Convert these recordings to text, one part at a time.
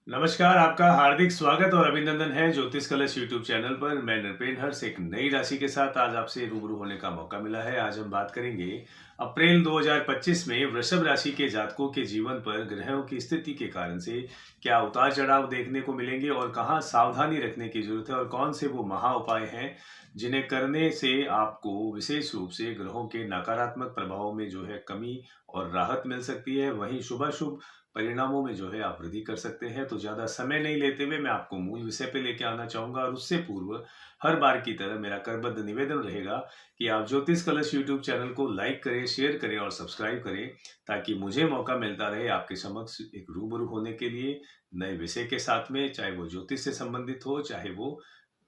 नमस्कार, आपका हार्दिक स्वागत और अभिनंदन है ज्योतिष कलश यूट्यूब चैनल पर। मैं नृपेन हर्ष एक नई राशि के साथ आज आपसे रूबरू होने का मौका मिला है। आज हम बात करेंगे अप्रैल 2025 में वृषभ राशि के जातकों के जीवन पर ग्रहों की स्थिति के कारण से क्या उतार चढ़ाव देखने को मिलेंगे और कहाँ सावधानी रखने की जरूरत है और कौन से वो महा उपाय हैं जिन्हें करने से आपको विशेष रूप से ग्रहों के नकारात्मक प्रभावों में जो है कमी और राहत मिल सकती है, वहीं शुभाशुभ परिणामों में जो है आप वृद्धि कर सकते हैं। तो ज्यादा समय नहीं लेते हुए मैं आपको मूल विषय पे लेके आना चाहूंगा और उससे पूर्व हर बार की तरह मेरा करबद्ध निवेदन रहेगा कि आप ज्योतिष कलश यूट्यूब चैनल को लाइक करें, शेयर करें और सब्सक्राइब करें, ताकि मुझे मौका मिलता रहे आपके समक्ष एक रूबरू होने के लिए नए विषय के साथ में, चाहे वो ज्योतिष से संबंधित हो, चाहे वो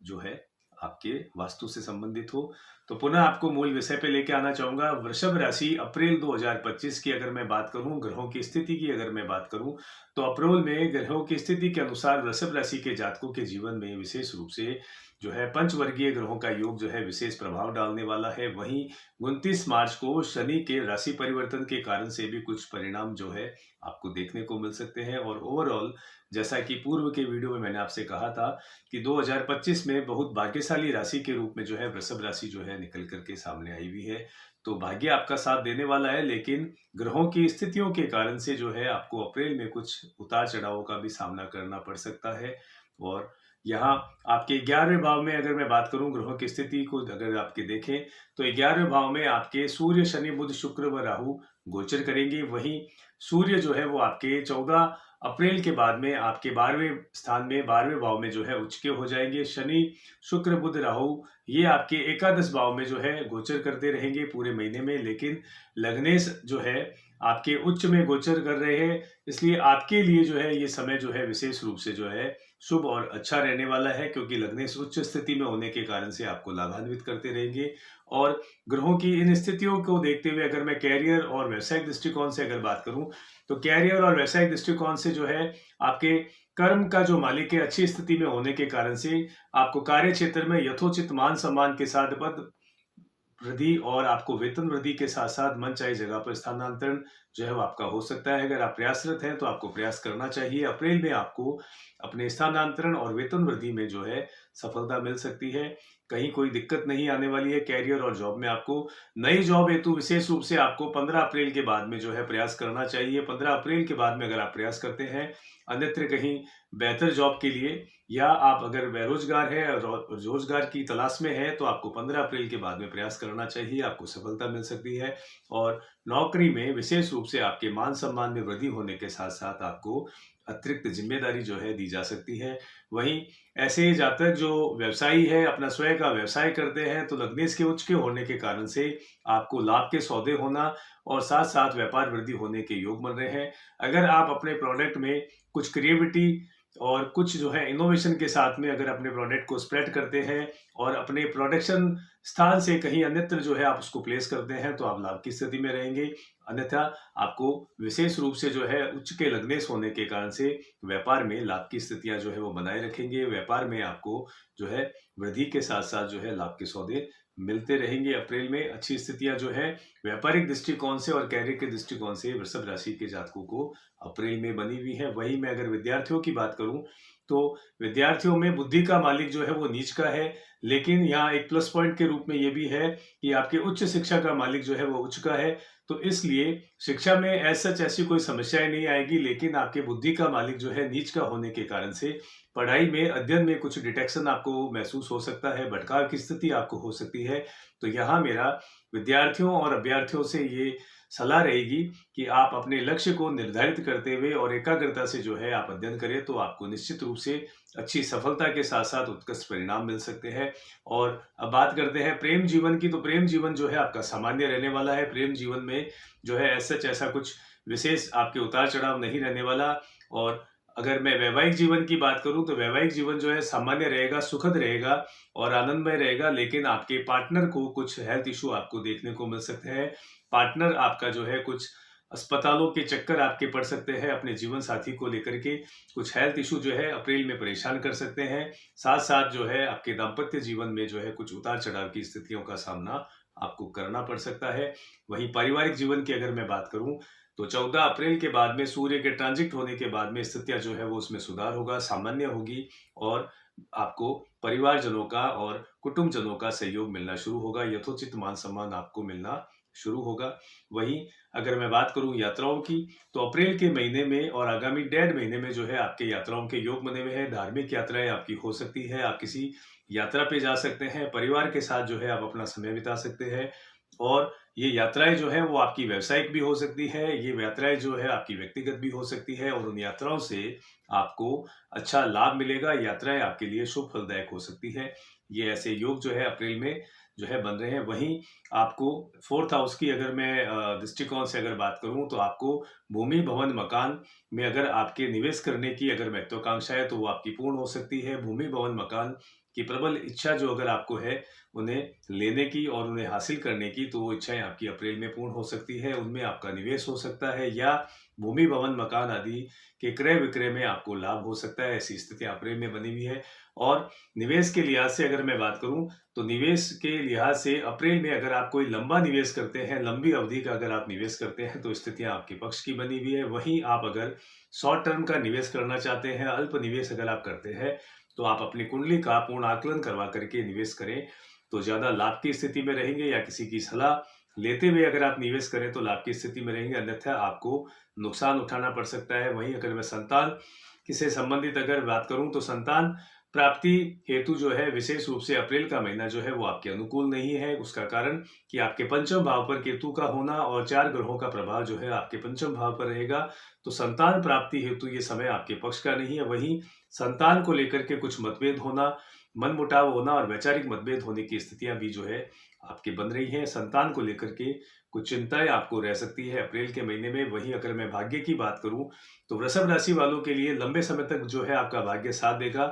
जो है आपके वास्तु से संबंधित हो। तो पुनः आपको मूल विषय पे लेके आना चाहूंगा। वृषभ राशि अप्रैल 2025 की अगर मैं बात करूं, ग्रहों की स्थिति की अगर मैं बात करूं, तो अप्रैल में ग्रहों की स्थिति के अनुसार वृषभ राशि के जातकों के जीवन में विशेष रूप से जो है पंचवर्गीय ग्रहों का योग जो है विशेष प्रभाव डालने वाला है। वहीं 29 मार्च को शनि के राशि परिवर्तन के कारण से भी कुछ परिणाम जो है आपको देखने को मिल सकते हैं। और ओवरऑल जैसा कि पूर्व के वीडियो में मैंने आपसे कहा था कि 2025 में बहुत भाग्यशाली राशि के रूप में जो है वृषभ राशि जो है निकल करके सामने आई हुई है। तो भाग्य आपका साथ देने वाला है, लेकिन ग्रहों की स्थितियों के कारण से जो है आपको अप्रैल में कुछ उतार चढ़ावों का भी सामना करना पड़ सकता है। और यहाँ आपके 11वें भाव में अगर मैं बात करूं ग्रहों की स्थिति को अगर आपके देखें, तो 11वें भाव में आपके सूर्य, शनि, बुध, शुक्र व राहु गोचर करेंगे। वहीं सूर्य जो है वो आपके 14 अप्रैल के बाद में आपके 12वें स्थान में 12वें भाव में जो है उच्च के हो जाएंगे। शनि, शुक्र, बुध, राहु ये आपके एकादश भाव में जो है गोचर करते रहेंगे पूरे महीने में, लेकिन लग्नेश जो है आपके उच्च में गोचर कर रहे हैं। इसलिए आपके लिए जो है ये समय जो है विशेष रूप से जो है शुभ और अच्छा रहने वाला है, क्योंकि लग्नेश उच्च स्थिति में होने के कारण से आपको लाभान्वित करते रहेंगे। और ग्रहों की इन स्थितियों को देखते हुए अगर मैं कैरियर और व्यवसायिक दृष्टिकोण से अगर बात करूं, तो कैरियर और व्यवसायिक दृष्टिकोण से जो है आपके कर्म का जो मालिक है अच्छी स्थिति में होने के कारण से आपको कार्य क्षेत्र में यथोचित मान सम्मान के साथ पद वृद्धि और आपको वेतन वृद्धि के साथ साथ मन चाहे जगह पर स्थानांतरण जो है वो आपका हो सकता है। अगर आप प्रयासरत हैं तो आपको प्रयास करना चाहिए। अप्रैल में आपको अपने स्थानांतरण और वेतन वृद्धि में जो है सफलता मिल सकती है। कहीं कोई दिक्कत नहीं आने वाली है कैरियर और जॉब में। आपको नई जॉब हेतु विशेष रूप से आपको 15 अप्रैल के बाद में जो है प्रयास करना चाहिए। 15 अप्रैल के बाद में अगर आप प्रयास करते हैं अन्यत्र कहीं बेहतर जॉब के लिए, या आप अगर बेरोजगार है और रोजगार की तलाश में है, तो आपको 15 अप्रैल के बाद में प्रयास करना चाहिए, आपको सफलता मिल सकती है। और नौकरी में विशेष रूप से आपके मान सम्मान में वृद्धि होने के साथ साथ आपको अतिरिक्त जिम्मेदारी जो है दी जा सकती है। वहीं ऐसे जातक जो व्यवसायी है, अपना स्वयं का व्यवसाय करते हैं, तो लग्नेश के उच्च के होने के कारण से आपको लाभ के सौदे होना और साथ साथ व्यापार वृद्धि होने के योग बन रहे हैं। अगर आप अपने प्रोडक्ट में कुछ क्रिएटिविटी और कुछ जो है इनोवेशन के साथ में अगर अपने प्रोडक्ट को स्प्रेड करते हैं और अपने प्रोडक्शन स्थान से कहीं अन्यत्र जो है आप उसको प्लेस करते हैं, तो आप लाभ की स्थिति में रहेंगे। अन्यथा आपको विशेष रूप से जो है उच्च के लग्नेश होने के कारण से व्यापार में लाभ की स्थितियां जो है वो बनाए रखेंगे। व्यापार में आपको जो है वृद्धि के साथ साथ जो है लाभ के सौदे मिलते रहेंगे। अप्रैल में अच्छी स्थितियां जो है व्यापारिक दृष्टिकोण से और कैरियर के दृष्टिकोण से वृषभ राशि के जातकों को अप्रैल में बनी हुई है। वहीं मैं अगर विद्यार्थियों की बात करूं, तो विद्यार्थियों में बुद्धि का मालिक जो है वो नीच का है, लेकिन यहाँ एक प्लस पॉइंट के रूप में ये भी है कि आपके उच्च शिक्षा का मालिक जो है वो उच्च का है। तो इसलिए शिक्षा में ऐसी कोई समस्याएं नहीं आएगी, लेकिन आपके बुद्धि का मालिक जो है नीच का होने के कारण से पढ़ाई में, अध्ययन में कुछ डिटेक्शन आपको महसूस हो सकता है, भटकाव की स्थिति आपको हो सकती है। तो यहाँ मेरा विद्यार्थियों और अभ्यर्थियों से ये सलाह रहेगी कि आप अपने लक्ष्य को निर्धारित करते हुए और एकाग्रता से जो है आप अध्ययन करें, तो आपको निश्चित रूप से अच्छी सफलता के साथ साथ उत्कृष्ट परिणाम मिल सकते हैं। और अब बात करते हैं प्रेम जीवन की, तो प्रेम जीवन जो है आपका सामान्य रहने वाला है। प्रेम जीवन में जो है ऐसा कुछ विशेष आपके उतार चढ़ाव नहीं रहने वाला। और अगर मैं वैवाहिक जीवन की बात करूं, तो वैवाहिक जीवन जो है सामान्य रहेगा, सुखद रहेगा और आनंदमय रहेगा, लेकिन आपके पार्टनर को कुछ हेल्थ इशू आपको देखने को मिल सकते हैं। पार्टनर आपका जो है कुछ अस्पतालों के चक्कर आपके पड़ सकते हैं अपने जीवन साथी को लेकर के। कुछ हेल्थ इशू जो है अप्रैल में परेशान कर सकते हैं। साथ साथ जो है आपके दाम्पत्य जीवन में जो है कुछ उतार चढ़ाव की स्थितियों का सामना आपको करना पड़ सकता है। वहीं पारिवारिक जीवन की अगर मैं बात करूं, तो 14 अप्रैल के बाद में सूर्य के ट्रांजिट होने के बाद में स्थितियां जो है वो उसमें सुधार होगा, सामान्य होगी और आपको परिवारजनों का और कुटुंबजनों का सहयोग मिलना शुरू होगा, यथोचित मान सम्मान आपको मिलना शुरू होगा। वहीं अगर मैं बात करूं यात्राओं की, तो अप्रैल के महीने में और आगामी 1.5 महीने में जो है आपके यात्राओं के योग बने हुए हैं। धार्मिक यात्राएं आपकी हो सकती है, आप किसी यात्रा पे जा सकते हैं, परिवार के साथ जो है आप अपना समय बिता सकते हैं और ये यात्राएं जो है वो आपकी व्यावसायिक भी हो सकती है, ये यात्राएं जो है आपकी व्यक्तिगत भी हो सकती है और उन यात्राओं से आपको अच्छा लाभ मिलेगा। यात्राएं आपके लिए शुभ फलदायक हो सकती है। ये ऐसे योग जो है अप्रैल में जो है बन रहे हैं। वहीं आपको 4th हाउस की अगर मैं दृष्टिकोण से अगर बात करूं, तो आपको भूमि भवन मकान में अगर आपके निवेश करने की अगर महत्वाकांक्षा है तो वो आपकी पूर्ण हो सकती है। भूमि भवन मकान की प्रबल इच्छा जो अगर आपको है उन्हें लेने की और उन्हें हासिल करने की, तो वो इच्छाएं आपकी अप्रैल में पूर्ण हो सकती है। उनमें आपका निवेश हो सकता है या भूमि भवन मकान आदि के क्रय विक्रय में आपको लाभ हो सकता है। ऐसी स्थितियां अप्रैल में बनी हुई है। और निवेश के लिहाज से अगर मैं बात करूं, तो निवेश के लिहाज से अप्रैल में अगर आप कोई लंबा निवेश करते हैं, लंबी अवधि का अगर आप निवेश करते हैं, तो स्थितियां आपके पक्ष की बनी हुई है। वहीं आप अगर शॉर्ट टर्म का निवेश करना चाहते हैं, अल्प निवेश अगर आप करते हैं, तो आप अपनी कुंडली का पूर्ण आकलन करवा करके निवेश करें तो ज्यादा लाभ की स्थिति में रहेंगे, या किसी की सलाह लेते हुए अगर आप निवेश करें तो लाभ की स्थिति में रहेंगे, अन्यथा आपको नुकसान उठाना पड़ सकता है। वहीं अगर मैं संतान से संबंधित अगर बात करूं, तो संतान प्राप्ति हेतु जो है विशेष रूप से अप्रैल का महीना जो है वो आपके अनुकूल नहीं है। उसका कारण कि आपके पंचम भाव पर केतु का होना और 4 ग्रहों का प्रभाव जो है आपके पंचम भाव पर रहेगा, तो संतान प्राप्ति हेतु ये समय आपके पक्ष का नहीं है। वहीं संतान को लेकर के कुछ मतभेद होना, मनमुटाव होना और वैचारिक मतभेद होने की स्थितियां भी जो है आपके बन रही हैं। संतान को लेकर के कुछ चिंताएं आपको रह सकती है अप्रैल के महीने में। वहीं अगर मैं भाग्य की बात करूं, तो वृषभ राशि वालों के लिए लंबे समय तक जो है आपका भाग्य साथ देगा।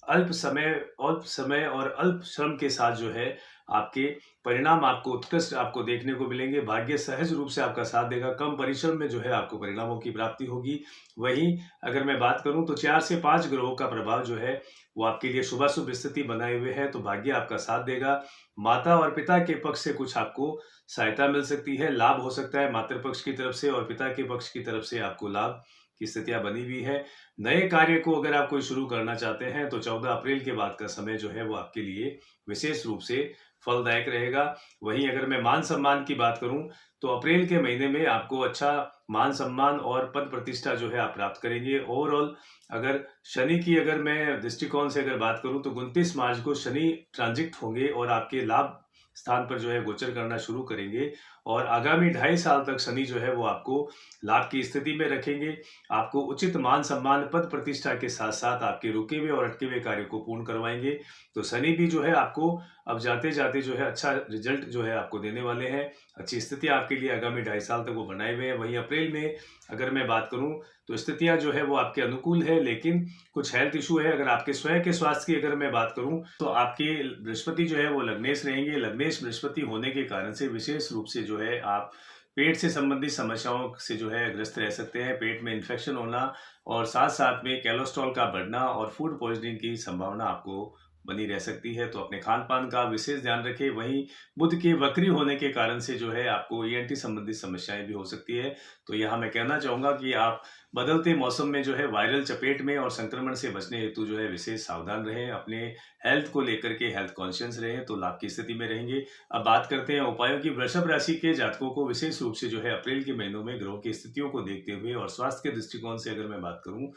अल्प समय और अल्प श्रम के साथ जो है आपके परिणाम आपको उत्कृष्ट आपको देखने को मिलेंगे। भाग्य सहज रूप से आपका साथ देगा, कम परिश्रम में जो है आपको परिणामों की प्राप्ति होगी। वहीं अगर मैं बात करूं, तो 4 से 5 ग्रहों का प्रभाव जो है वो आपके लिए शुभाशुभ स्थिति बनाए हुए है, तो भाग्य आपका साथ देगा। माता और पिता के पक्ष से कुछ आपको सहायता मिल सकती है, लाभ हो सकता है मातृ पक्ष की तरफ से और पिता के पक्ष की तरफ से आपको लाभ की स्थितियां बनी हुई है। नए कार्य को अगर आप कोई शुरू करना चाहते हैं, तो 14 अप्रैल के बाद का समय जो है वो आपके लिए विशेष रूप से फलदायक रहेगा। वहीं अगर मैं मान सम्मान की बात करूं, तो अप्रैल के महीने में आपको अच्छा मान सम्मान और पद प्रतिष्ठा जो है आप प्राप्त करेंगे। ओवरऑल अगर शनि की अगर मैं दृष्टिकोण से अगर बात करूं, तो 29 मार्च को शनि ट्रांजिट होंगे और आपके लाभ स्थान पर जो है गोचर करना शुरू करेंगे और आगामी 2.5 साल तक शनि जो है वो आपको लाभ की स्थिति में रखेंगे। आपको उचित मान सम्मान पद प्रतिष्ठा के साथ साथ आपके रुके हुए और अटके हुए कार्य को पूर्ण करवाएंगे। तो शनि भी जो है आपको अब जाते जाते जो है अच्छा रिजल्ट जो है आपको देने वाले हैं। अच्छी स्थिति आपके लिए आगामी 2.5 साल तक वो बनाए हुए हैं। वहीं अप्रैल में अगर मैं बात करूं, तो स्थितियां जो है वो आपके अनुकूल है, लेकिन कुछ हेल्थ इशू है। अगर आपके स्वयं के स्वास्थ्य की अगर मैं बात करूं, तो आपके बृहस्पति जो है वो लग्नेश रहेंगे। लग्नेश बृहस्पति होने के कारण से विशेष रूप से जो है आप पेट से संबंधित समस्याओं से जो है ग्रस्त रह सकते हैं। पेट में इन्फेक्शन होना और साथ साथ में कोलेस्ट्रॉल का बढ़ना और फूड पॉइजनिंग की संभावना आपको बनी रह सकती है, तो अपने खान पान का विशेष ध्यान रखें। वहीं बुध के वक्री होने के कारण से जो है आपको ईएनटी संबंधित समस्याएं भी हो सकती है। तो यहाँ मैं कहना चाहूंगा कि आप बदलते मौसम में जो है वायरल चपेट में और संक्रमण से बचने हेतु जो है विशेष सावधान रहें, अपने हेल्थ को लेकर के हेल्थ कॉन्शियस रहें, तो लाभ की स्थिति में रहेंगे। अब बात करते हैं उपायों की। वृषभ राशि के जातकों को विशेष रूप से जो है अप्रैल के महीनों में ग्रहों की स्थितियों को देखते हुए और स्वास्थ्य के दृष्टिकोण से अगर मैं बात करूं,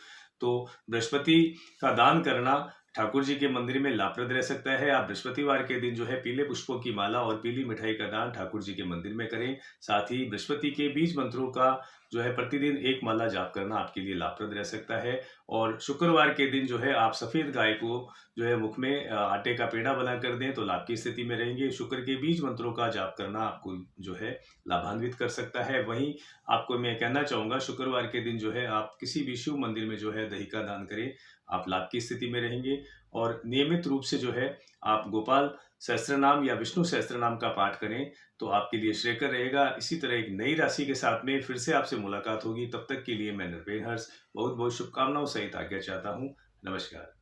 तो बृहस्पति का दान करना ठाकुर जी के मंदिर में लाभप्रद रह सकता है। आप बृहस्पतिवार के दिन जो है पीले पुष्पों की माला और पीली मिठाई का दान ठाकुर जी के मंदिर में करें। साथ ही बृहस्पति के बीज मंत्रों का जो है प्रतिदिन 1 माला जाप करना आपके लिए लाभप्रद रह सकता है। और शुक्रवार के दिन जो है आप सफेद गाय को जो है मुख में आटे का पेड़ा बना कर दें, तो लाभ की स्थिति में रहेंगे। शुक्र के बीज मंत्रों का जाप करना आपको जो है लाभान्वित कर सकता है। वहीं आपको मैं कहना चाहूंगा, शुक्रवार के दिन जो है आप किसी भी शिव मंदिर में जो है दही का दान करें, आप लाभ की स्थिति में रहेंगे। और नियमित रूप से जो है आप गोपाल सहस्त्रनाम या विष्णु सहस्त्रनाम का पाठ करें, तो आपके लिए श्रेयकर रहेगा। इसी तरह एक नई राशि के साथ में फिर से आपसे मुलाकात होगी। तब तक के लिए मैं नृपेन हर्ष बहुत बहुत शुभकामनाओं सहित आज्ञा चाहता हूँ। नमस्कार।